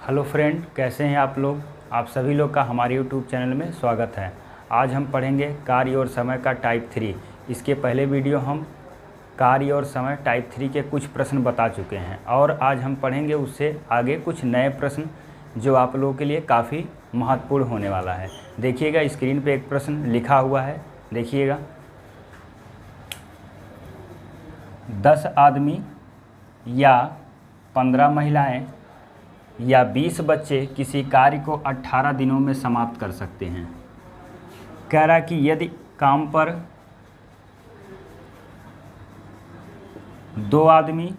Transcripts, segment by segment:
Hello friend, कैसे हैं आप लोग। आप सभी लोग का हमारे यूट्यूब चैनल में स्वागत है। आज हम पढ़ेंगे कार्य और समय का टाइप 3। इसके पहले वीडियो हम कार्य और समय टाइप 3 के कुछ प्रश्न बता चुके हैं और आज हम पढ़ेंगे उससे आगे कुछ नए प्रश्न जो आप लोगों के लिए काफ़ी महत्वपूर्ण होने वाला है। देखिएगा, स्क्रीन पे एक प्रश्न लिखा हुआ है, देखिएगा। 10 आदमी या 15 महिलाएं या 20 बच्चे किसी कार्य को 18 दिनों में समाप्त कर सकते हैं। कह रहा कि यदि काम पर 2 आदमी,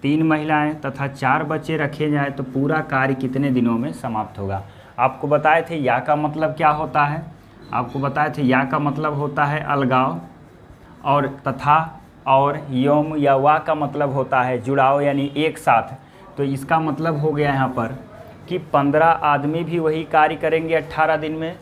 3 महिलाएं तथा 4 बच्चे रखे जाएं तो पूरा कार्य कितने दिनों में समाप्त होगा। आपको बताए थे या का मतलब क्या होता है। आपको बताए थे या का मतलब होता है अलगाव, और तथा और योम या वा का मतलब होता है जुड़ाव यानी एक साथ। तो इसका मतलब हो गया यहाँ पर कि 15 आदमी भी वही कार्य करेंगे 18 दिन में,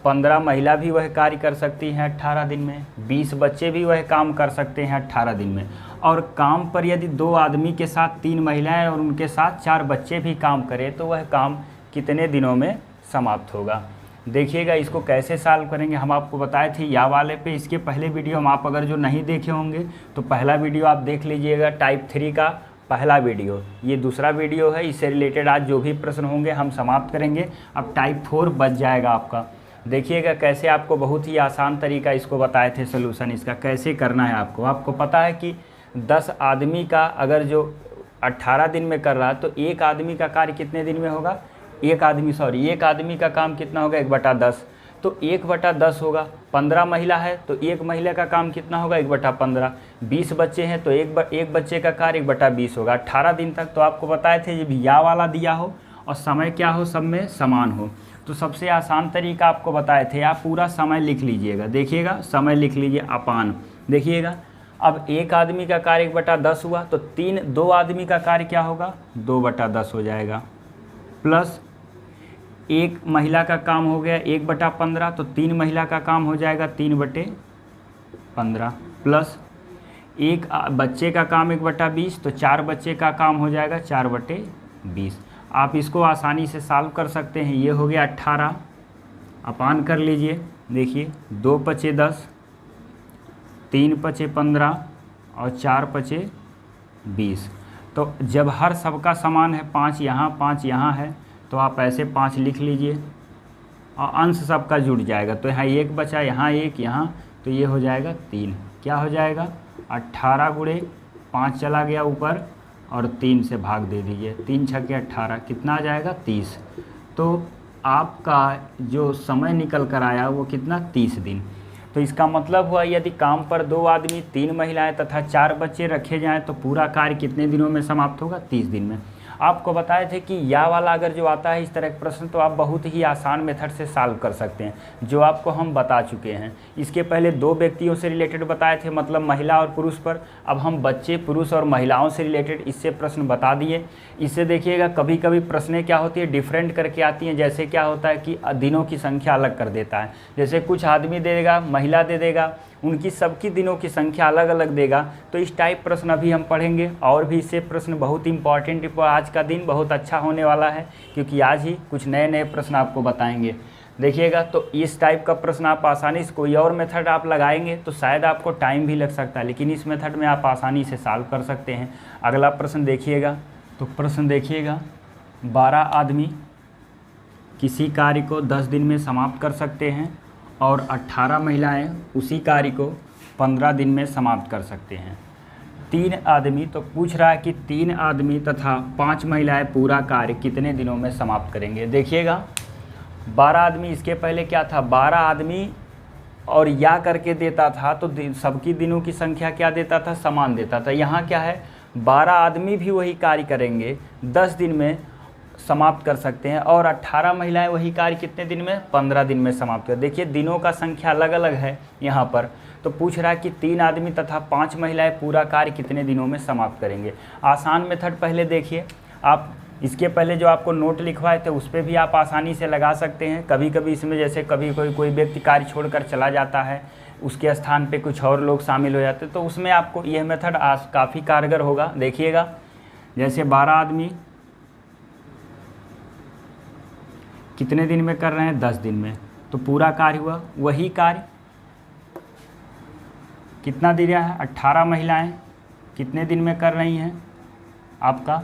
15 महिला भी वह कार्य कर सकती हैं 18 दिन में, 20 बच्चे भी वह काम कर सकते हैं 18 दिन में। और काम पर यदि 2 आदमी के साथ 3 महिलाएं और उनके साथ 4 बच्चे भी काम करें तो वह काम कितने दिनों में समाप्त होगा। देखिएगा, इसको कैसे सॉल्व करेंगे हम आपको बताए थे या वाले पे। इसके पहले वीडियो हम आप अगर जो नहीं देखे होंगे तो पहला वीडियो आप देख लीजिएगा, टाइप 3 का पहला वीडियो। ये दूसरा वीडियो है, इससे रिलेटेड आज जो भी प्रश्न होंगे हम समाप्त करेंगे। अब टाइप 4 बच जाएगा आपका। देखिएगा कैसे आपको बहुत ही आसान तरीका इसको बताए थे, सोल्यूशन इसका कैसे करना है आपको। आपको पता है कि 10 आदमी का अगर जो 18 दिन में कर रहा है तो एक आदमी का कार्य कितने दिन में होगा। एक आदमी का काम कितना होगा 1/10, तो 1/10 होगा। 15 महिला है तो एक महिला का काम कितना होगा 1/15। 20 बच्चे हैं तो एक बच्चे का कार्य 1/20 होगा 18 दिन तक। तो आपको बताए थे जब या वाला दिया हो और समय क्या हो, सब में समान हो, तो सबसे आसान तरीका आपको बताए थे, आप पूरा समय लिख लीजिएगा। देखिएगा, समय लिख लीजिए अपान। देखिएगा, अब एक आदमी का कार्य 1/10 हुआ तो 2 आदमी का कार्य क्या होगा 2/10 हो जाएगा, प्लस एक महिला का काम हो गया 1/15 तो 3 महिला का काम हो जाएगा 3/15, प्लस एक बच्चे का काम 1/20 तो 4 बच्चे का काम हो जाएगा 4/20। आप इसको आसानी से सॉल्व कर सकते हैं। ये हो गया 18 अपान कर लीजिए। देखिए 2 × 10, 3 × 15 और 4 × 20। तो जब हर सबका समान है, 5 यहाँ है, तो आप ऐसे 5 लिख लीजिए और अंश सबका जुड़ जाएगा। तो यहाँ 1 बचा, यहाँ 1, यहाँ, तो ये हो जाएगा 3। क्या हो जाएगा 18 × 5 चला गया ऊपर और 3 से भाग दे दीजिए। 3 × 6 = 18, कितना आ जाएगा 30। तो आपका जो समय निकल कर आया वो कितना 30 दिन। तो इसका मतलब हुआ यदि काम पर 2 आदमी, 3 महिलाएं तथा 4 बच्चे रखे जाएं तो पूरा कार्य कितने दिनों में समाप्त होगा 30 दिन में। आपको बताए थे कि या वाला अगर जो आता है इस तरह का प्रश्न तो आप बहुत ही आसान मेथड से सॉल्व कर सकते हैं, जो आपको हम बता चुके हैं। इसके पहले 2 व्यक्तियों से रिलेटेड बताए थे, मतलब महिला और पुरुष पर। अब हम बच्चे, पुरुष और महिलाओं से रिलेटेड इससे प्रश्न बता दिए। इससे देखिएगा कभी कभी प्रश्नें क्या होती है डिफरेंट करके आती हैं। जैसे क्या होता है कि दिनों की संख्या अलग कर देता है। जैसे कुछ आदमी दे देगा, महिला दे देगा, उनकी सबकी दिनों की संख्या अलग अलग देगा। तो इस टाइप प्रश्न अभी हम पढ़ेंगे और भी इससे प्रश्न बहुत इंपॉर्टेंट। आज का दिन बहुत अच्छा होने वाला है क्योंकि आज ही कुछ नए नए प्रश्न आपको बताएंगे। देखिएगा, तो इस टाइप का प्रश्न आप आसानी से, कोई और मेथड आप लगाएंगे तो शायद आपको टाइम भी लग सकता है, लेकिन इस मेथड में आप आसानी से सॉल्व कर सकते हैं। अगला प्रश्न देखिएगा, तो प्रश्न देखिएगा, 12 आदमी किसी कार्य को 10 दिन में समाप्त कर सकते हैं और 18 महिलाएं उसी कार्य को 15 दिन में समाप्त कर सकते हैं। 3 आदमी, तो पूछ रहा है कि 3 आदमी तथा 5 महिलाएं पूरा कार्य कितने दिनों में समाप्त करेंगे। देखिएगा 12 आदमी, इसके पहले क्या था 12 आदमी और या करके देता था तो सबकी दिनों की संख्या क्या देता था समान देता था। यहाँ क्या है 12 आदमी भी वही कार्य करेंगे 10 दिन में समाप्त कर सकते हैं और 18 महिलाएं वही कार्य कितने दिन में 15 दिन में समाप्त कर। देखिए दिनों का संख्या अलग अलग है यहाँ पर। तो पूछ रहा है कि 3 आदमी तथा 5 महिलाएं पूरा कार्य कितने दिनों में समाप्त करेंगे। आसान मेथड पहले देखिए आप, इसके पहले जो आपको नोट लिखवाए थे उस पर भी आप आसानी से लगा सकते हैं। कभी कभी इसमें जैसे कभी कोई व्यक्ति कार्य छोड़कर चला जाता है, उसके स्थान पे कुछ और लोग शामिल हो जाते हैं, तो उसमें आपको यह मेथड काफ़ी कारगर होगा। देखिएगा जैसे 12 आदमी कितने दिन में कर रहे हैं, 10 दिन में। तो पूरा कार्य हुआ। वही कार्य कितना दिया है, 18 महिलाएं कितने दिन में कर रही हैं, आपका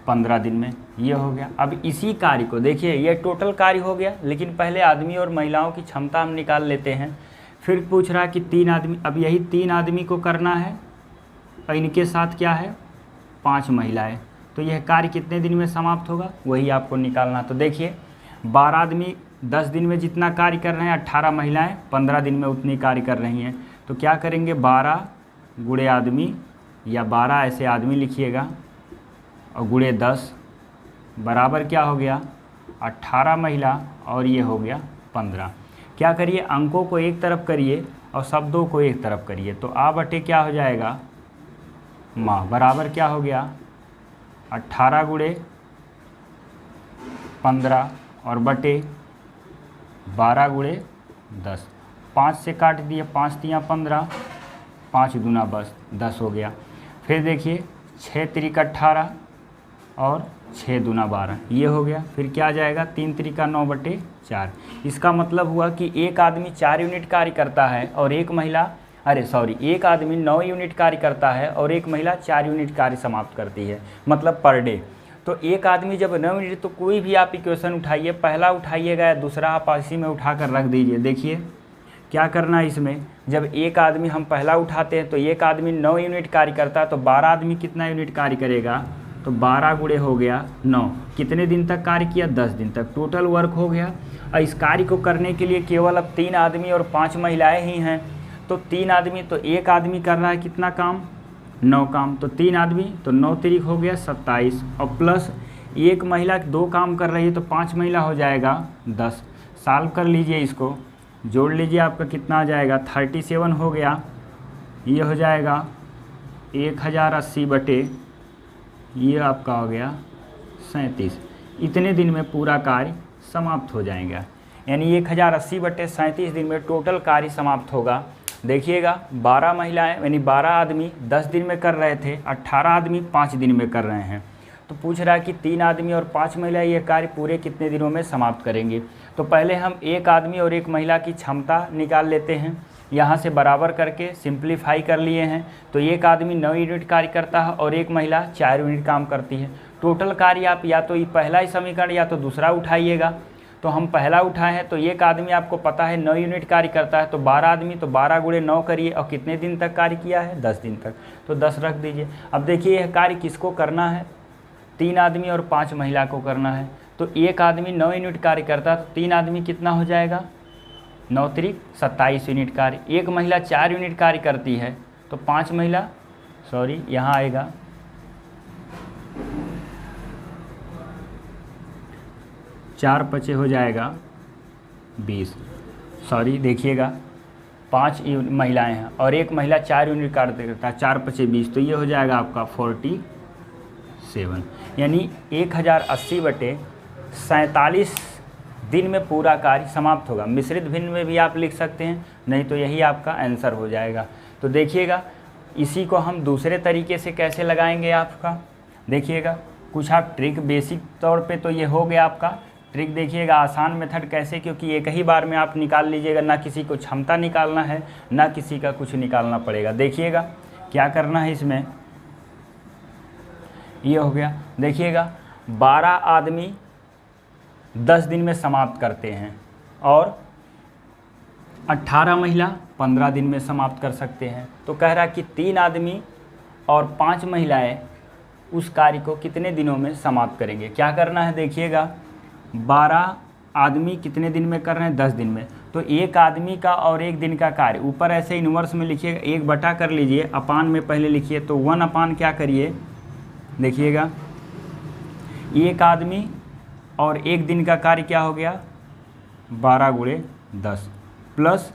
15 दिन में। ये हो गया। अब इसी कार्य को देखिए, ये टोटल कार्य हो गया, लेकिन पहले आदमी और महिलाओं की क्षमता हम निकाल लेते हैं। फिर पूछ रहा है कि 3 आदमी, अब यही 3 आदमी को करना है और इनके साथ क्या है, 5 महिलाएं। तो यह कार्य कितने दिन में समाप्त होगा, वही आपको निकालना। तो देखिए 12 आदमी 10 दिन में जितना कार्य कर रहे हैं, 18 महिलाएं 15 दिन में उतनी कार्य कर रही हैं। तो क्या करेंगे, 12 गुणे आदमी या 12 ऐसे आदमी लिखिएगा और गुणे 10 बराबर क्या हो गया, 18 महिला और ये हो गया 15। क्या करिए, अंकों को एक तरफ करिए और शब्दों को एक तरफ करिए। तो आ बटे क्या हो जाएगा, माँ बराबर क्या हो गया, 18 गुणे 15 और बटे 12 गुणे 10। 5 से काट दिए, 5 तियाँ 15, 5 दूना 10 हो गया। फिर देखिए 6 तिरिक 18 और 6 दूना 12, ये हो गया। फिर क्या आ जाएगा, 3 तिरिका 9 बटे 4। इसका मतलब हुआ कि एक आदमी 4 यूनिट कार्य करता है और एक महिला, एक आदमी 9 यूनिट कार्य करता है और एक महिला 4 यूनिट कार्य समाप्त करती है, मतलब पर डे। तो एक आदमी जब 9 यूनिट, तो कोई भी आप इक्वेशन उठाइए, पहला उठाइएगा या दूसरा आप इसी में उठा कर रख दीजिए। देखिए क्या करना है इसमें, जब एक आदमी हम पहला उठाते हैं तो एक आदमी 9 यूनिट कार्य करता है, तो 12 आदमी कितना यूनिट कार्य करेगा, तो 12 गुणे हो गया 9। कितने दिन तक कार्य किया, 10 दिन तक। टोटल वर्क हो गया। और इस कार्य को करने के लिए केवल अब 3 आदमी और 5 महिलाएं ही हैं। तो 3 आदमी, तो एक आदमी कर रहा है कितना काम, 9 काम। तो 3 आदमी, तो 9 तिरिक हो गया 27 और प्लस एक महिला 2 काम कर रही है, तो 5 महिला हो जाएगा 10। सॉल्व कर लीजिए, इसको जोड़ लीजिए, आपका कितना आ जाएगा, 37 हो गया। ये हो जाएगा 1080 बटे, ये आपका हो गया 37। इतने दिन में पूरा कार्य समाप्त हो जाएगा। यानी 1080 बटे 37 दिन में टोटल कार्य समाप्त होगा। देखिएगा 12 महिलाएं यानी 12 आदमी 10 दिन में कर रहे थे, 18 आदमी 5 दिन में कर रहे हैं। तो पूछ रहा है कि 3 आदमी और 5 महिलाएं ये कार्य पूरे कितने दिनों में समाप्त करेंगे। तो पहले हम एक आदमी और एक महिला की क्षमता निकाल लेते हैं। यहाँ से बराबर करके सिंप्लीफाई कर लिए हैं। तो एक आदमी 9 यूनिट कार्य करता है और एक महिला 4 यूनिट काम करती है। टोटल कार्य आप या तो पहला ही समीकरण या तो दूसरा उठाइएगा। तो हम पहला उठाए हैं, तो एक आदमी आपको पता है 9 यूनिट कार्य करता है, तो 12 आदमी, तो 12 गुणे 9 करिए और कितने दिन तक कार्य किया है, 10 दिन तक। तो 10 रख दीजिए। अब देखिए यह कार्य किसको करना है, 3 आदमी और 5 महिला को करना है। तो एक आदमी 9 यूनिट कार्य करता है, तो 3 आदमी कितना हो जाएगा, 9 तिरिक 27 यूनिट कार्य। एक महिला 4 यूनिट कार्य करती है, तो 5 महिला, यहाँ आएगा 4 पचे हो जाएगा 20। देखिएगा 5 महिलाएं हैं और एक महिला 4 यूनिट कार्य करता है, 4 पचे 20, तो ये हो जाएगा आपका 47। यानी 1080 बटे 47 दिन में पूरा कार्य समाप्त होगा। मिश्रित भिन्न में भी आप लिख सकते हैं, नहीं तो यही आपका आंसर हो जाएगा। तो देखिएगा इसी को हम दूसरे तरीके से कैसे लगाएंगे आपका, देखिएगा कुछ आप ट्रिक बेसिक तौर पे, तो ये हो गया आपका ट्रिक। देखिएगा आसान मेथड कैसे, क्योंकि एक ही बार में आप निकाल लीजिएगा, ना किसी को क्षमता निकालना है ना किसी का कुछ निकालना पड़ेगा। देखिएगा क्या करना है इसमें, ये हो गया। देखिएगा 12 आदमी 10 दिन में समाप्त करते हैं और 18 महिला 15 दिन में समाप्त कर सकते हैं। तो कह रहा कि 3 आदमी और 5 महिलाएं उस कार्य को कितने दिनों में समाप्त करेंगे। क्या करना है, देखिएगा 12 आदमी कितने दिन में कर रहे हैं, 10 दिन में। तो एक आदमी का और एक दिन का कार्य ऊपर ऐसे इन्वर्स में लिखिएगा, 1 बटा कर लीजिए, अपान में पहले लिखिए। तो 1 अपान क्या करिए, देखिएगा एक आदमी और एक दिन का कार्य क्या हो गया, 12 गुणे 10 प्लस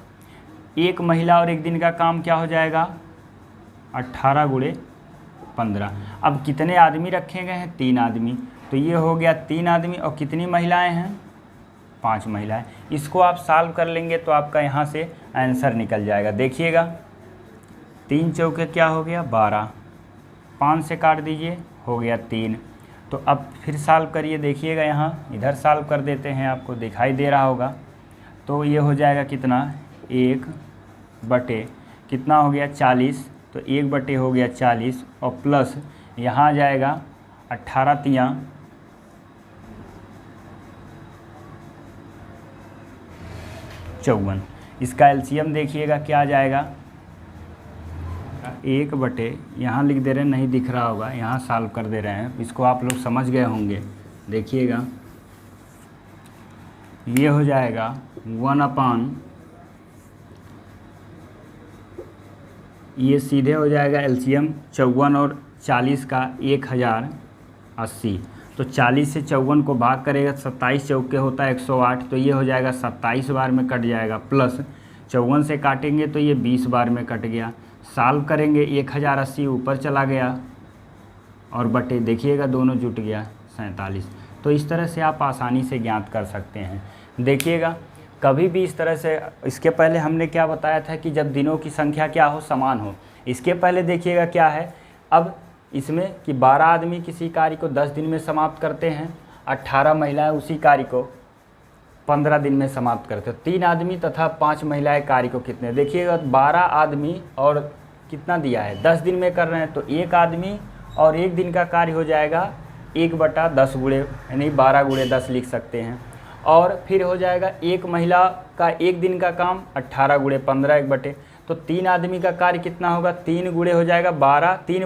एक महिला और एक दिन का काम क्या हो जाएगा, 18 गुणे 15। अब कितने आदमी रखे गए हैं, 3 आदमी, तो ये हो गया 3 आदमी और कितनी महिलाएं हैं, 5 महिलाएं। इसको आप सॉल्व कर लेंगे तो आपका यहाँ से आंसर निकल जाएगा। देखिएगा 3 चौके क्या हो गया, 12, 5 से काट दीजिए, हो गया 3। तो अब फिर सॉल्व करिए, देखिएगा यहाँ इधर सॉल्व कर देते हैं, आपको दिखाई दे रहा होगा। तो ये हो जाएगा कितना, 1 बटे कितना हो गया 40, तो 1 बटे हो गया 40 और प्लस यहाँ आ जाएगा 18 तियाँ 54। इसका एलसीएम देखिएगा क्या आ जाएगा, 1 बटे यहाँ लिख दे रहे हैं, नहीं दिख रहा होगा, यहाँ सॉल्व कर दे रहे हैं, इसको आप लोग समझ गए होंगे। देखिएगा ये हो जाएगा 1/, ये सीधे हो जाएगा एलसीएम 54 और 40 का 1080, तो 40 से 54 को भाग करेगा, 27 चौके होता है 108, तो ये हो जाएगा 27 बार में कट जाएगा, प्लस 54 से काटेंगे तो ये 20 बार में कट गया। सॉल्व करेंगे 1080 ऊपर चला गया और बटे देखिएगा दोनों जुट गया 47। तो इस तरह से आप आसानी से ज्ञात कर सकते हैं। देखिएगा कभी भी इस तरह से, इसके पहले हमने क्या बताया था कि जब दिनों की संख्या क्या हो, समान हो। इसके पहले देखिएगा क्या है, अब इसमें कि 12 आदमी किसी कार्य को 10 दिन में समाप्त करते हैं, 18 महिलाएं उसी कार्य को 15 दिन में समाप्त करते हैं। 3 आदमी तथा 5 महिलाएं कार्य को कितने, देखिएगा 12 आदमी और कितना दिया है 10 दिन में कर रहे हैं, तो 1 आदमी और 1 दिन का कार्य हो जाएगा 1/10 गुणे, यानी 12 गुणे 10 लिख सकते हैं। और फिर हो जाएगा 1 महिला का 1 दिन का काम 18 गुणे 15 1 बटे, तो 3 आदमी का कार्य कितना होगा, 3 गुणे हो जाएगा 12, 3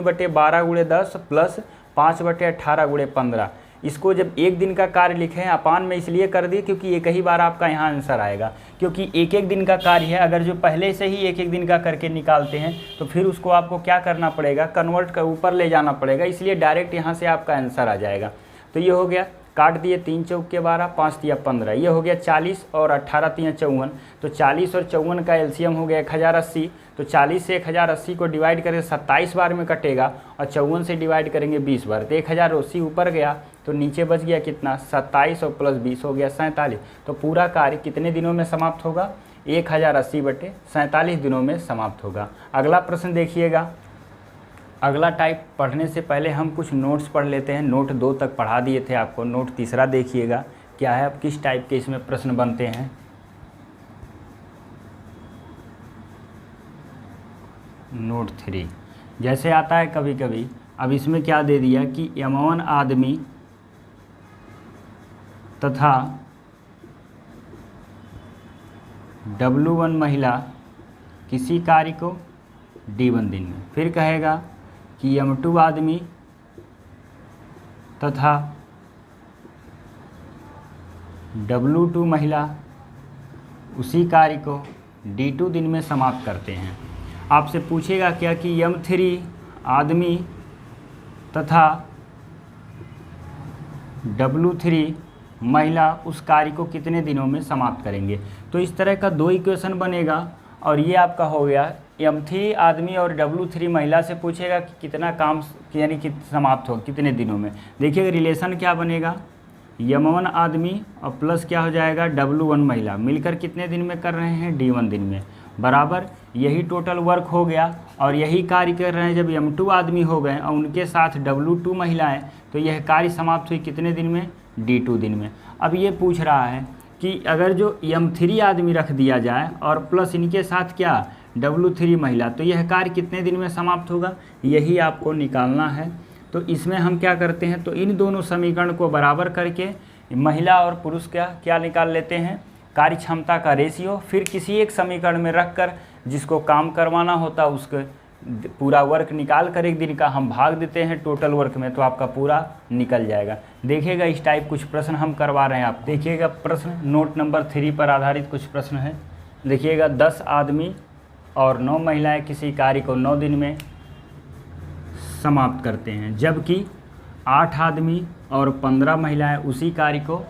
बटे 12 गुणे 10 प्लस 5/18 गुणे 15। इसको जब 1 दिन का कार्य लिखे हैं अपान में इसलिए कर दिए क्योंकि एक ही बार आपका यहाँ आंसर आएगा, क्योंकि एक एक दिन का कार्य है। अगर जो पहले से ही एक एक दिन का करके निकालते हैं तो फिर उसको आपको क्या करना पड़ेगा, कन्वर्ट कर ऊपर ले जाना पड़ेगा, इसलिए डायरेक्ट यहाँ से आपका आंसर आ जाएगा। तो ये हो गया, काट दिए 3 चौके 12, 5 तिया 15, ये हो गया 40 और 18 तिया 54, तो 40 और 54 का एलसीएम हो गया 1080, तो 40 से 1080 को डिवाइड करके 27 बार में कटेगा और 54 से डिवाइड करेंगे 20 बार, तो 1080 ऊपर गया, तो नीचे बच गया कितना 27 और प्लस 20 हो गया 47। तो पूरा कार्य कितने दिनों में समाप्त होगा, 1080 बटे 47 दिनों में समाप्त होगा। अगला प्रश्न देखिएगा। अगला टाइप पढ़ने से पहले हम कुछ नोट्स पढ़ लेते हैं। नोट 2 तक पढ़ा दिए थे आपको, नोट 3 देखिएगा क्या है, अब किस टाइप के इसमें प्रश्न बनते हैं। नोट 3 जैसे आता है कभी कभी, अब इसमें क्या दे दिया कि M1 आदमी तथा W1 महिला किसी कार्य को D1 दिन में, फिर कहेगा कि M2 आदमी तथा W2 महिला उसी कार्य को D2 दिन में समाप्त करते हैं। आपसे पूछेगा क्या कि M3 आदमी तथा W3 महिला उस कार्य को कितने दिनों में समाप्त करेंगे। तो इस तरह का 2 इक्वेशन बनेगा और ये आपका हो गया M3 आदमी और W3 महिला से पूछेगा कि कितना काम यानी कि समाप्त हो कितने दिनों में। देखिए रिलेशन क्या बनेगा, M1 आदमी और प्लस क्या हो जाएगा W1 महिला मिलकर कितने दिन में कर रहे हैं, D1 दिन में, बराबर यही टोटल वर्क हो गया। और यही कार्य कर रहे हैं जब M2 आदमी हो गए और उनके साथ W2 महिलाएं, तो यह कार्य समाप्त हुई कितने दिन में, D2 दिन में। अब ये पूछ रहा है कि अगर जो M3 आदमी रख दिया जाए और प्लस इनके साथ क्या W3 महिला, तो यह कार्य कितने दिन में समाप्त होगा, यही आपको निकालना है। तो इसमें हम क्या करते हैं, तो इन दोनों समीकरण को बराबर करके महिला और पुरुष का क्या निकाल लेते हैं, कार्य क्षमता का रेशियो, फिर किसी एक समीकरण में रखकर जिसको काम करवाना होता उसके पूरा वर्क निकाल कर एक दिन का हम भाग देते हैं टोटल वर्क में, तो आपका पूरा निकल जाएगा। देखिएगा इस टाइप कुछ प्रश्न हम करवा रहे हैं आप। देखिएगा प्रश्न नोट नंबर 3 पर आधारित कुछ प्रश्न है। देखिएगा 10 आदमी और 9 महिलाएं किसी कार्य को 9 दिन में समाप्त करते हैं, जबकि 8 आदमी और 15 महिलाएं उसी कार्य को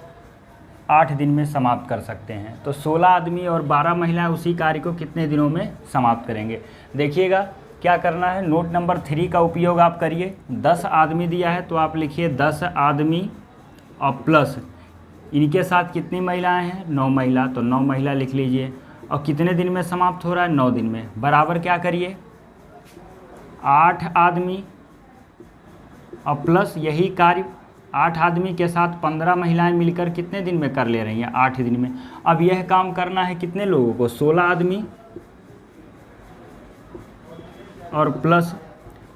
8 दिन में समाप्त कर सकते हैं। तो 16 आदमी और 12 महिलाएं उसी कार्य को कितने दिनों में समाप्त करेंगे। देखिएगा क्या करना है, नोट नंबर 3 का उपयोग आप करिए। 10 आदमी दिया है तो आप लिखिए 10 आदमी और प्लस इनके साथ कितनी महिलाएं हैं, 9 महिला, तो 9 महिला लिख लीजिए। और कितने दिन में समाप्त हो रहा है, 9 दिन में, बराबर क्या करिए 8 आदमी और प्लस यही कार्य 8 आदमी के साथ 15 महिलाएं मिलकर कितने दिन में कर ले रही हैं? 8 दिन में। अब यह काम करना है कितने लोगों को? 16 आदमी और प्लस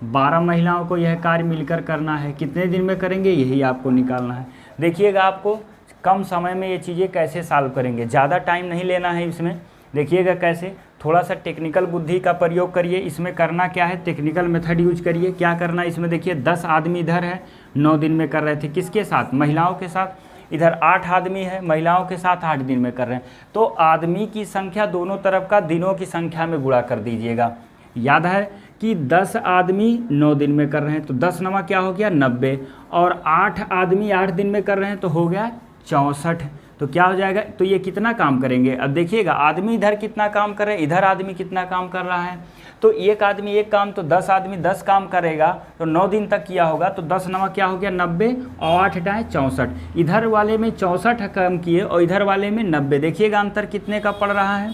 12 महिलाओं को यह कार्य मिलकर करना है। कितने दिन में करेंगे? यही आपको निकालना है। देखिएगा आपको कम समय में ये चीज़ें कैसे सॉल्व करेंगे, ज़्यादा टाइम नहीं लेना है इसमें। देखिएगा कैसे, थोड़ा सा टेक्निकल बुद्धि का प्रयोग करिए। इसमें करना क्या है? टेक्निकल मेथड यूज करिए। क्या करना है इसमें? देखिए 10 आदमी इधर है, 9 दिन में कर रहे थे। किसके साथ? महिलाओं के साथ। इधर 8 आदमी है, महिलाओं के साथ 8 दिन में कर रहे हैं। तो आदमी की संख्या दोनों तरफ का दिनों की संख्या में गुणा कर दीजिएगा। याद है कि 10 आदमी 9 दिन में कर रहे हैं तो 10 नमा क्या हो गया? 90। और 8 आदमी 8 दिन में कर रहे हैं तो हो गया 64। तो क्या हो जाएगा? तो ये कितना काम करेंगे? अब देखिएगा आदमी इधर कितना काम कर रहे हैं, इधर आदमी कितना काम कर रहा है। तो एक आदमी एक काम, तो 10 आदमी 10 काम करेगा तो 9 दिन तक किया होगा। तो 10 नमा क्या हो गया? 90 और 8 हटाएँ 64। इधर वाले में 64 काम किए और इधर वाले में 90। देखिएगा अंतर कितने का पड़ रहा है।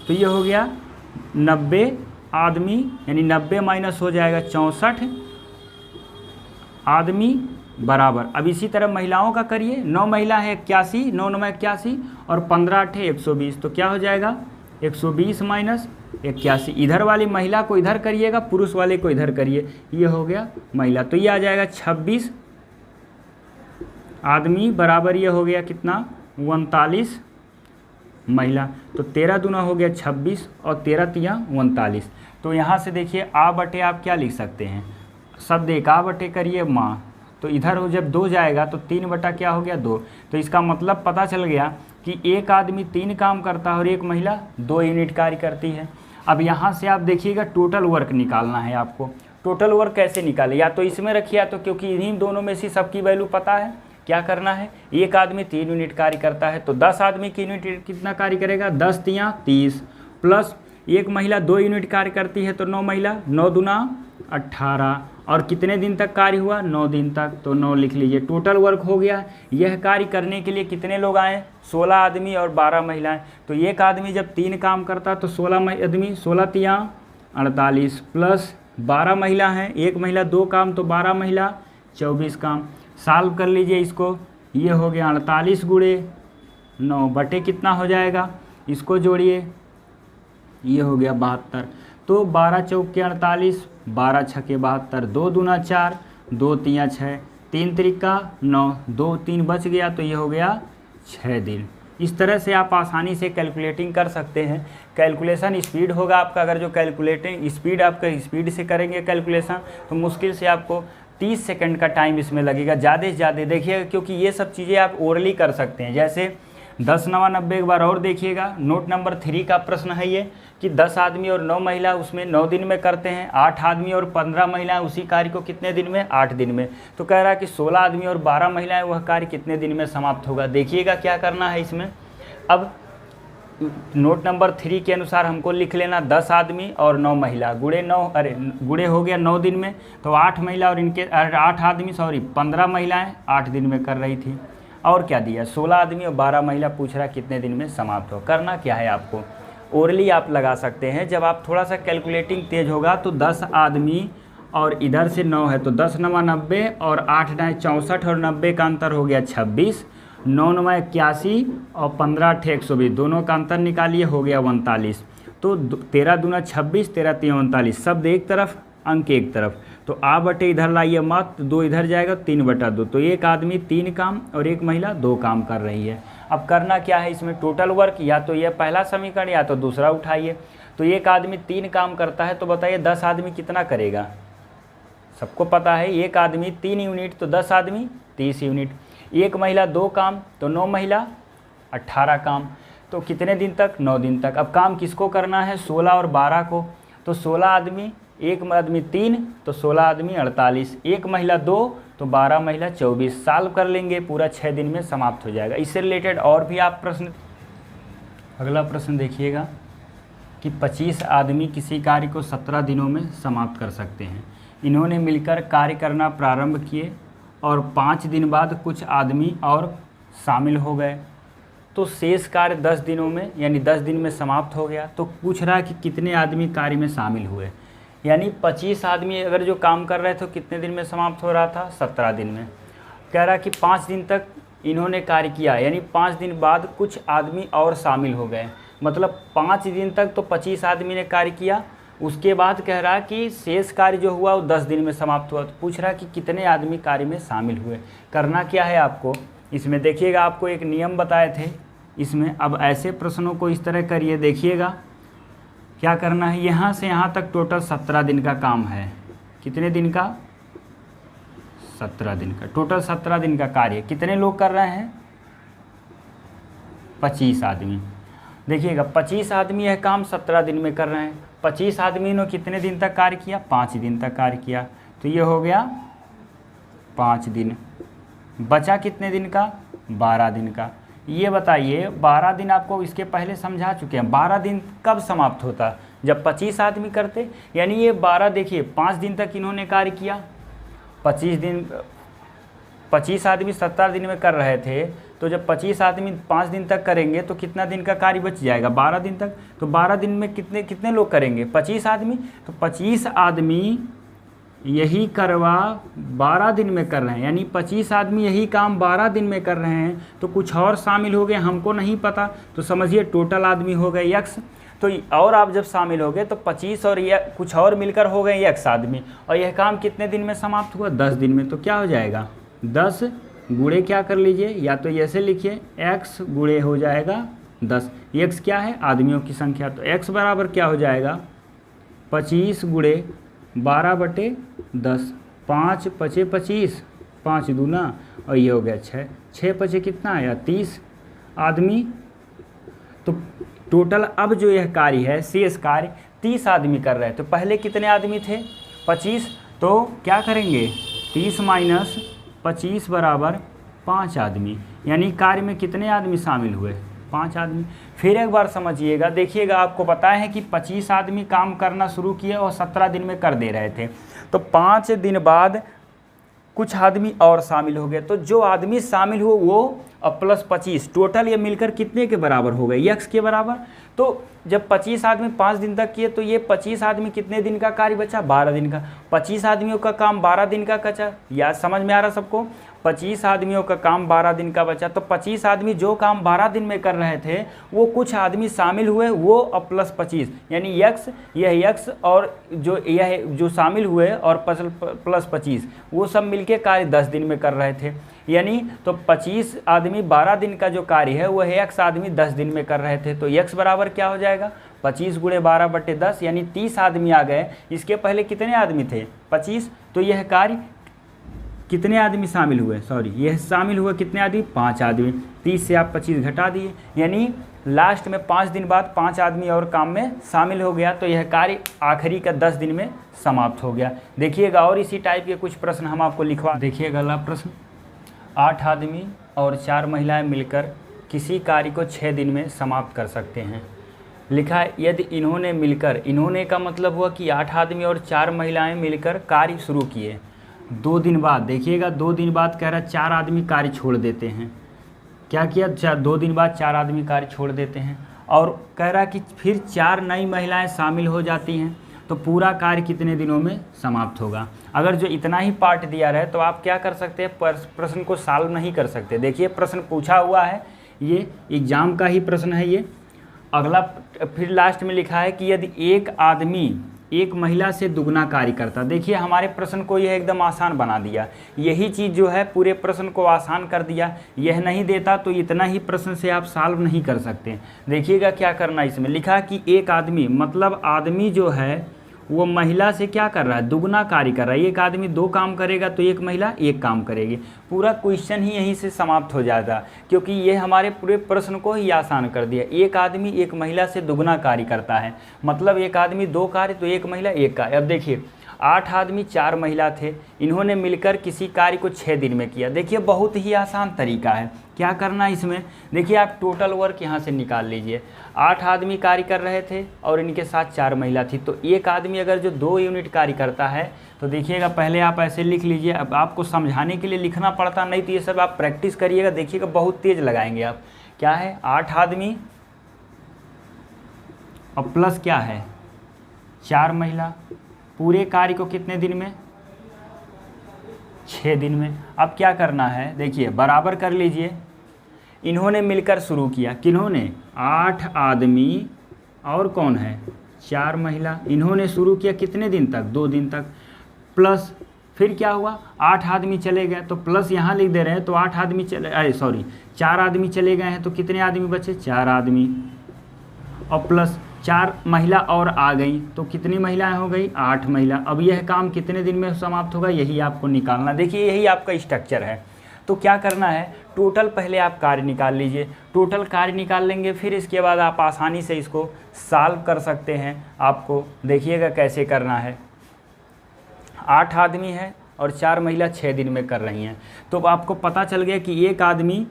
तो ये हो गया 90 आदमी, यानी 90 माइनस हो जाएगा 64 आदमी बराबर। अब इसी तरह महिलाओं का करिए। 9 महिला है 81, 9 9 81 और 15 8 120। तो क्या हो जाएगा? 120 माइनस 81। इधर वाली महिला को इधर करिएगा, पुरुष वाले को इधर करिए। ये हो गया महिला। तो ये आ जाएगा 26 आदमी बराबर ये हो गया कितना? 39 महिला। तो 13 दूना हो गया 26 और 13 तिया 39। तो यहाँ से देखिए आ बटे आप क्या लिख सकते हैं? शब्द एक आ बटे करिए माँ, तो इधर हो जब 2 जाएगा तो 3 बटा क्या हो गया? 2। तो इसका मतलब पता चल गया कि एक आदमी 3 काम करता है और एक महिला 2 यूनिट कार्य करती है। अब यहाँ से आप देखिएगा टोटल वर्क निकालना है आपको। टोटल वर्क कैसे निकाले? या तो इसमें रखिए, या तो क्योंकि इन्हीं दोनों में से सबकी वैल्यू पता है। क्या करना है? एक आदमी 3 यूनिट कार्य करता है तो 10 आदमी की यूनिट कितना कार्य करेगा? 10 तिया 30 प्लस एक महिला 2 यूनिट कार्य करती है तो 9 महिला, 9 दूना 18। और कितने दिन तक कार्य हुआ? 9 दिन तक। तो 9 लिख लीजिए। टोटल वर्क हो गया। यह कार्य करने के लिए कितने लोग आए? 16 आदमी और 12 महिलाएं। तो एक आदमी जब 3 काम करता तो 16 आदमी, 16 तिया 48 प्लस 12 महिला हैं, एक महिला 2 काम तो 12 महिला 24 काम। सॉल्व कर लीजिए इसको। ये हो गया 48 गुणे 9 बटे कितना हो जाएगा? इसको जोड़िए, ये हो गया 72। तो 12 चौके 48, 12 छके 72, 2 दूना 4, 2 तिया 6, 3 त्रिका 9, 2 3 बच गया तो ये हो गया 6 दिन। इस तरह से आप आसानी से कैलकुलेटिंग कर सकते हैं। कैलकुलेशन स्पीड होगा आपका। अगर जो कैलकुलेटिंग स्पीड आपका स्पीड से करेंगे कैलकुलेशन तो मुश्किल से आपको 30 सेकंड का टाइम इसमें लगेगा ज़्यादा से ज़्यादा। देखिएगा क्योंकि ये सब चीज़ें आप ओरली कर सकते हैं। जैसे 10 9 90 एक बार और देखिएगा। नोट नंबर 3 का प्रश्न है ये कि 10 आदमी और 9 महिला उसमें 9 दिन में करते हैं। 8 आदमी और 15 महिलाएं उसी कार्य को कितने दिन में? 8 दिन में। तो कह रहा है कि 16 आदमी और 12 महिलाएं वह कार्य कितने दिन में समाप्त होगा। देखिएगा क्या करना है इसमें। अब नोट नंबर 3 के अनुसार हमको लिख लेना 10 आदमी और 9 महिला गुणे 9, अरे गुणे हो गया 9 दिन में। तो 8 महिला और इनके 8 आदमी 15 महिलाएं 8 दिन में कर रही थी। और क्या दिया? 16 आदमी और 12 महिला पूछ रहा कितने दिन में समाप्त हो। करना क्या है आपको? ओरली आप लगा सकते हैं। जब आप थोड़ा सा कैलकुलेटिंग तेज होगा तो 10 आदमी और इधर से 9 है तो 10 9 90 और 8 9 64 और 90 का अंतर हो गया 26, 9 9 81 और 15 8 120, दोनों का अंतर निकालिए हो गया 39। तो 13 दूना 26, 13 3 39, शब्द एक तरफ अंक एक तरफ। तो आ बटे इधर लाइए मत, 2 इधर जाएगा 3 बटा 2। तो एक आदमी 3 काम और एक महिला 2 काम कर रही है। अब करना क्या है इसमें? टोटल वर्क या तो यह पहला समीकरण या तो दूसरा उठाइए। तो एक आदमी 3 काम करता है तो बताइए 10 आदमी कितना करेगा? सबको पता है एक आदमी 3 यूनिट तो 10 आदमी 30 यूनिट। एक महिला 2 काम तो 9 महिला 18 काम। तो कितने दिन तक? 9 दिन तक। अब काम किसको करना है? 16 और 12 को। तो 16 आदमी, एक आदमी 3 तो 16 आदमी 48, एक महिला 2 तो 12 महिला 24। सॉल्व कर लेंगे, पूरा 6 दिन में समाप्त हो जाएगा। इससे रिलेटेड और भी आप प्रश्न, अगला प्रश्न देखिएगा कि 25 आदमी किसी कार्य को 17 दिनों में समाप्त कर सकते हैं। इन्होंने मिलकर कार्य करना प्रारंभ किए और 5 दिन बाद कुछ आदमी और शामिल हो गए तो शेष कार्य 10 दिनों में यानी 10 दिन में समाप्त हो गया। तो पूछ रहा है कि कितने आदमी कार्य में शामिल हुए। यानी 25 आदमी अगर जो काम कर रहे थे तो कितने दिन में समाप्त हो रहा था, 17 दिन में। कह रहा कि 5 दिन तक इन्होंने कार्य किया, यानी 5 दिन बाद कुछ आदमी और शामिल हो गए, मतलब 5 दिन तक तो 25 आदमी ने कार्य किया। उसके बाद कह रहा कि शेष कार्य जो हुआ वो 10 दिन में समाप्त हुआ। तो पूछ रहा कि कितने आदमी कार्य में शामिल हुए। करना क्या है आपको, इसमें देखिएगा आपको एक नियम बताए थे इसमें। अब ऐसे प्रश्नों को इस तरह करिए, देखिएगा क्या करना है। यहाँ से यहाँ तक टोटल 17 दिन का काम है। कितने दिन का, 17 दिन का। टोटल 17 दिन का कार्य कितने लोग कर रहे हैं, 25 आदमी। देखिएगा 25 आदमी यह काम 17 दिन में कर रहे हैं। 25 आदमी ने कितने दिन तक कार्य किया, 5 दिन तक कार्य किया। तो ये हो गया 5 दिन। बचा कितने दिन का, 12 दिन का। ये बताइए 12 दिन आपको इसके पहले समझा चुके हैं। 12 दिन कब समाप्त होता, जब 25 आदमी करते। यानी ये 12, देखिए 5 दिन तक इन्होंने कार्य किया। 25 आदमी 17 दिन में कर रहे थे, तो जब 25 आदमी 5 दिन तक करेंगे तो कितना दिन का कार्य बच जाएगा, 12 दिन तक। तो 12 दिन में कितने कितने लोग करेंगे, 25 आदमी। तो 25 आदमी यही करवा 12 दिन में कर रहे हैं, यानी 25 आदमी यही काम 12 दिन में कर रहे हैं। तो कुछ और शामिल हो गए, हमको नहीं पता। तो समझिए टोटल आदमी हो गए x। तो और आप जब शामिल हो गए तो 25 और ये कुछ और मिलकर हो गए x आदमी। और यह काम कितने दिन में समाप्त हुआ, 10 दिन में। तो क्या हो जाएगा, 10 गुणे क्या कर लीजिए, या तो ऐसे लिखिए x गुणे हो जाएगा 10। x क्या है, आदमियों की संख्या। तो x बराबर क्या हो जाएगा, 25 गुणे 12/10। 5 पचे 25, 5 दूना, और ये हो गया 6। 6 पचे कितना आया, 30 आदमी। तो टोटल अब जो यह कार्य है, शेष कार्य 30 आदमी कर रहे हैं। तो पहले कितने आदमी थे, 25। तो क्या करेंगे, 30 माइनस 25 बराबर 5 आदमी। यानी कार्य में कितने आदमी शामिल हुए, 5 आदमी। फिर एक बार समझिएगा, देखिएगा आपको पता है कि 25 आदमी काम करना शुरू किए और 17 दिन में कर दे रहे थे। तो 5 दिन बाद कुछ आदमी और शामिल हो गए। तो जो आदमी शामिल हुए वो प्लस 25, टोटल ये मिलकर कितने के बराबर हो गए, x के बराबर। तो जब 25 आदमी 5 दिन तक किए तो ये 25 आदमी कितने दिन का कार्य बचा, 12 दिन का। 25 आदमियों का काम 12 दिन का बचा, या समझ में आ रहा सबको। 25 आदमियों का काम 12 दिन का बचा। तो 25 आदमी जो काम 12 दिन में कर रहे थे वो कुछ आदमी शामिल हुए, वो प्लस 25, यानी x, यह x और जो शामिल हुए और प्लस 25, वो सब मिलके कार्य 10 दिन में कर रहे थे। यानी तो 25 आदमी 12 दिन का जो कार्य है वह x आदमी 10 दिन में कर रहे थे। तो x बराबर क्या हो जाएगा, 25 गुणे 12/10, यानी 30 आदमी आ गए। इसके पहले कितने आदमी थे, 25। तो यह कार्य कितने आदमी शामिल हुए, यह शामिल हुए कितने आदमी, 5 आदमी। 30 से आप 25 घटा दिए, यानी लास्ट में 5 दिन बाद 5 आदमी और काम में शामिल हो गया। तो यह कार्य आखिरी का 10 दिन में समाप्त हो गया। देखिएगा और इसी टाइप के कुछ प्रश्न हम आपको लिखवा। देखिएगा अगला प्रश्न, 8 आदमी और 4 महिलाएं मिलकर किसी कार्य को 6 दिन में समाप्त कर सकते हैं। लिखा है यदि इन्होंने मिलकर, इन्होंने का मतलब हुआ कि 8 आदमी और 4 महिलाएं मिलकर कार्य शुरू किए। 2 दिन बाद, देखिएगा 2 दिन बाद कह रहा है 4 आदमी कार्य छोड़ देते हैं। क्या किया, 2 दिन बाद 4 आदमी कार्य छोड़ देते हैं। और कह रहा है कि फिर 4 नई महिलाएं शामिल हो जाती हैं। तो पूरा कार्य कितने दिनों में समाप्त होगा। अगर जो इतना ही पार्ट दिया रहे तो आप क्या कर सकते हैं, प्रश्न को सॉल्व नहीं कर सकते। देखिए प्रश्न पूछा हुआ है, ये एग्जाम का ही प्रश्न है ये। अगला फिर लास्ट में लिखा है कि यदि एक आदमी एक महिला से दुगना कार्य करता। देखिए हमारे प्रश्न को यह एकदम आसान बना दिया। यही चीज़ जो है पूरे प्रश्न को आसान कर दिया। यह नहीं देता तो इतना ही प्रश्न से आप सॉल्व नहीं कर सकते। देखिएगा क्या करना, इसमें लिखा कि एक आदमी, मतलब आदमी जो है वो महिला से क्या कर रहा है, दुगना कार्य कर रहा है। एक आदमी 2 काम करेगा तो एक महिला 1 काम करेगी। पूरा क्वेश्चन ही यहीं से समाप्त हो जाता, क्योंकि ये हमारे पूरे प्रश्न को ही आसान कर दिया। एक आदमी एक महिला से दुगना कार्य करता है, मतलब एक आदमी 2 कार्य तो एक महिला 1 कार्य। अब देखिए 8 आदमी 4 महिला थे, इन्होंने मिलकर किसी कार्य को 6 दिन में किया। देखिए बहुत ही आसान तरीका है। क्या करना है इसमें, देखिए आप टोटल वर्क यहाँ से निकाल लीजिए। 8 आदमी कार्य कर रहे थे और इनके साथ 4 महिला थी। तो एक आदमी अगर जो 2 यूनिट कार्य करता है तो देखिएगा पहले आप ऐसे लिख लीजिए। अब आपको समझाने के लिए लिखना पड़ता, नहीं तो ये सब आप प्रैक्टिस करिएगा, देखिएगा बहुत तेज़ लगाएंगे आप। क्या है, 8 आदमी और प्लस क्या है, 4 महिला, पूरे कार्य को कितने दिन में? 6 दिन में। अब क्या करना है, देखिए बराबर कर लीजिए। इन्होंने मिलकर शुरू किया, किन्होंने? 8 आदमी और कौन है? 4 महिला। इन्होंने शुरू किया कितने दिन तक? 2 दिन तक। प्लस फिर क्या हुआ? 8 आदमी चले गए, तो प्लस यहाँ लिख दे रहे हैं, तो 8 आदमी चले, 4 आदमी चले गए हैं, तो कितने आदमी बचे? 4 आदमी। और प्लस 4 महिला और आ गई, तो कितनी महिलाएं हो गई? 8 महिला। अब यह काम कितने दिन में समाप्त होगा? यही आपको निकालना। देखिए यही आपका स्ट्रक्चर है। तो क्या करना है, टोटल पहले आप कार्य निकाल लीजिए। टोटल कार्य निकाल लेंगे, फिर इसके बाद आप आसानी से इसको सॉल्व कर सकते हैं। आपको देखिएगा कैसे करना है। 8 आदमी है और 4 महिला 6 दिन में कर रही हैं, तो आपको पता चल गया कि एक आदमी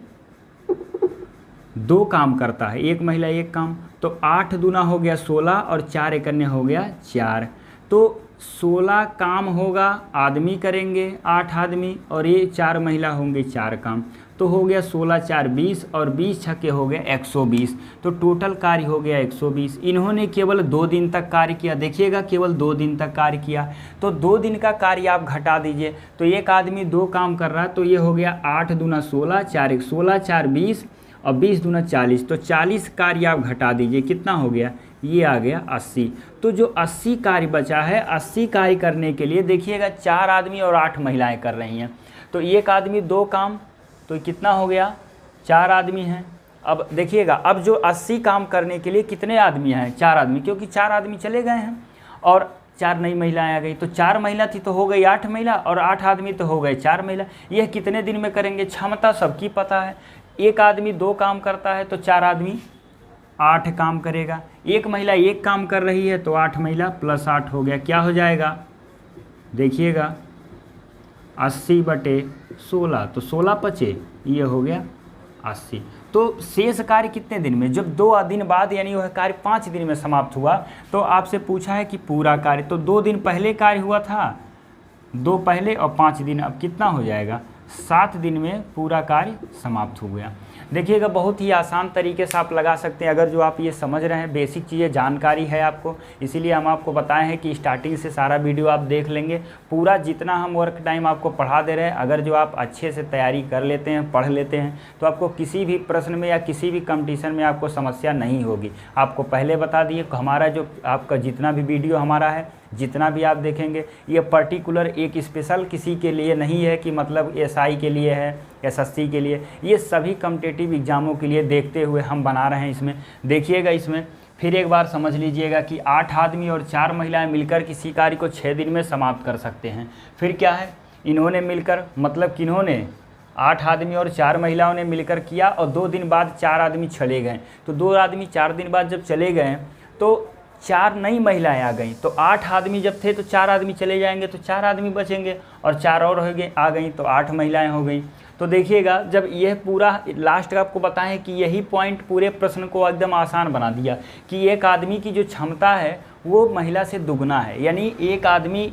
2 काम करता है, एक महिला 1 काम। तो 8 दूना हो गया 16 और 4 एकन्या हो गया 4। तो 16 काम होगा, आदमी करेंगे 8 आदमी, और ये 4 महिला होंगे 4 काम। तो हो गया 16 4 20 और 20 छक्के हो गए 120। तो टोटल कार्य हो गया 120। इन्होंने केवल 2 दिन तक कार्य किया। देखिएगा केवल 2 दिन तक कार्य किया, तो 2 दिन का कार्य आप घटा दीजिए। तो एक आदमी 2 काम कर रहा है, तो ये हो गया 8 दूना 16 4 1 16 4 20 और 20 दूना 40। तो 40 कार्य आप घटा दीजिए, कितना हो गया? ये आ गया 80। तो जो 80 कार्य बचा है, 80 कार्य करने के लिए देखिएगा 4 आदमी और 8 महिलाएं कर रही हैं। तो एक आदमी 2 काम, तो कितना हो गया? 4 आदमी हैं। अब देखिएगा, अब जो 80 काम करने के लिए कितने आदमी हैं? 4 आदमी, क्योंकि 4 आदमी चले गए हैं और 4 नई महिलाएं आ गई। तो 4 महिला थी तो हो गई 8 महिला, और 8 आदमी तो हो गए 4 महिला। यह कितने दिन में करेंगे? क्षमता सबकी पता है। एक आदमी 2 काम करता है, तो 4 आदमी 8 काम करेगा। एक महिला 1 काम कर रही है, तो 8 महिला प्लस 8 हो गया। क्या हो जाएगा? देखिएगा 80/16, तो 16 पचे, ये हो गया 80। तो शेष कार्य कितने दिन में? जब 2 दिन बाद, यानी वह कार्य 5 दिन में समाप्त हुआ। तो आपसे पूछा है कि पूरा कार्य, तो 2 दिन पहले कार्य हुआ था, 2 पहले और 5 दिन, अब कितना हो जाएगा? 7 दिन में पूरा कार्य समाप्त हो गया। देखिएगा बहुत ही आसान तरीके से आप लगा सकते हैं, अगर जो आप ये समझ रहे हैं, बेसिक चीज़ें जानकारी है आपको, इसीलिए हम आपको बताए हैं कि स्टार्टिंग से सारा वीडियो आप देख लेंगे। पूरा जितना हम वर्क टाइम आपको पढ़ा दे रहे हैं, अगर जो आप अच्छे से तैयारी कर लेते हैं, पढ़ लेते हैं, तो आपको किसी भी प्रश्न में या किसी भी कंपटीशन में आपको समस्या नहीं होगी। आपको पहले बता दिए, हमारा जो आपका जितना भी वीडियो हमारा है, जितना भी आप देखेंगे, ये पर्टिकुलर एक स्पेशल किसी के लिए नहीं है कि मतलब एसआई के लिए है, एसएससी के लिए, ये सभी कॉम्पिटिटिव एग्ज़ामों के लिए देखते हुए हम बना रहे हैं। इसमें देखिएगा, इसमें फिर एक बार समझ लीजिएगा कि 8 आदमी और 4 महिलाएं मिलकर किसी कार्य को 6 दिन में समाप्त कर सकते हैं। फिर क्या है, इन्होंने मिलकर, मतलब किन्होंने? 8 आदमी और 4 महिलाओं ने मिलकर किया, और 2 दिन बाद 4 आदमी चले गए। तो 2 आदमी 4 दिन बाद जब चले गए, तो 4 नई महिलाएं आ गई। तो 8 आदमी जब थे तो 4 आदमी चले जाएंगे, तो 4 आदमी बचेंगे, और 4 और हो गए, आ गई, तो 8 महिलाएं हो गई। तो देखिएगा, जब यह पूरा लास्ट आपको बताएं कि यही पॉइंट पूरे प्रश्न को एकदम आसान बना दिया कि एक आदमी की जो क्षमता है वो महिला से दुगना है, यानी एक आदमी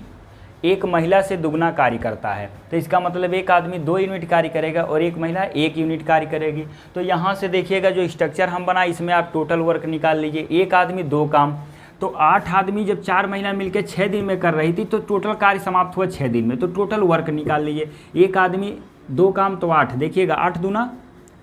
एक महिला से दुगना कार्य करता है। तो इसका मतलब एक आदमी 2 यूनिट कार्य करेगा और एक महिला 1 यूनिट कार्य करेगी। तो यहाँ से देखिएगा जो स्ट्रक्चर हम बनाए, इसमें आप टोटल वर्क निकाल लीजिए। एक आदमी 2 काम, तो 8 आदमी जब 4 महिला मिलकर 6 दिन में कर रही थी, तो टोटल कार्य समाप्त हुआ 6 दिन में। तो टोटल वर्क निकाल लीजिए। एक आदमी 2 काम, तो 8, देखिएगा 8 दूना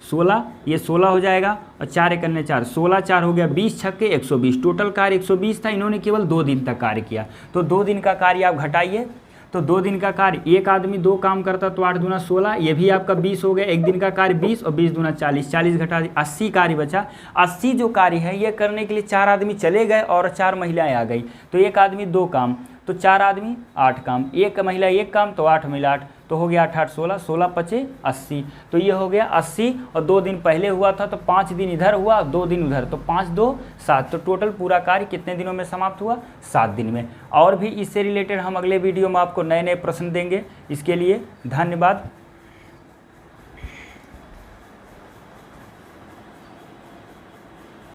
16, ये 16 हो जाएगा, और 4 एकन्ने 4, 16 4 हो गया, 20 छक्के 120। टोटल कार्य 120 था, इन्होंने केवल 2 दिन तक कार्य किया। तो 2 दिन का कार्य आप घटाइए, तो 2 दिन का कार्य, एक आदमी 2 काम करता, तो 8 दूना 16, ये भी आपका 20 हो गया। एक दिन का कार्य 20 और 20 दूना 40, 40 घटा 80 कार्य बचा। 80 जो कार्य है ये करने के लिए 4 आदमी चले गए और 4 महिलाएं आ गई। तो एक आदमी 2 काम, तो 4 आदमी 8 काम, एक महिला 1 काम, तो 8 महिला 8, तो हो गया 8 8 16, 16 पचे 80। तो ये हो गया 80, और 2 दिन पहले हुआ था, तो 5 दिन इधर हुआ, 2 दिन उधर, तो 5 2 7। तो टोटल पूरा कार्य कितने दिनों में समाप्त हुआ? 7 दिन में। और भी इससे रिलेटेड हम अगले वीडियो में आपको नए नए प्रश्न देंगे। इसके लिए धन्यवाद।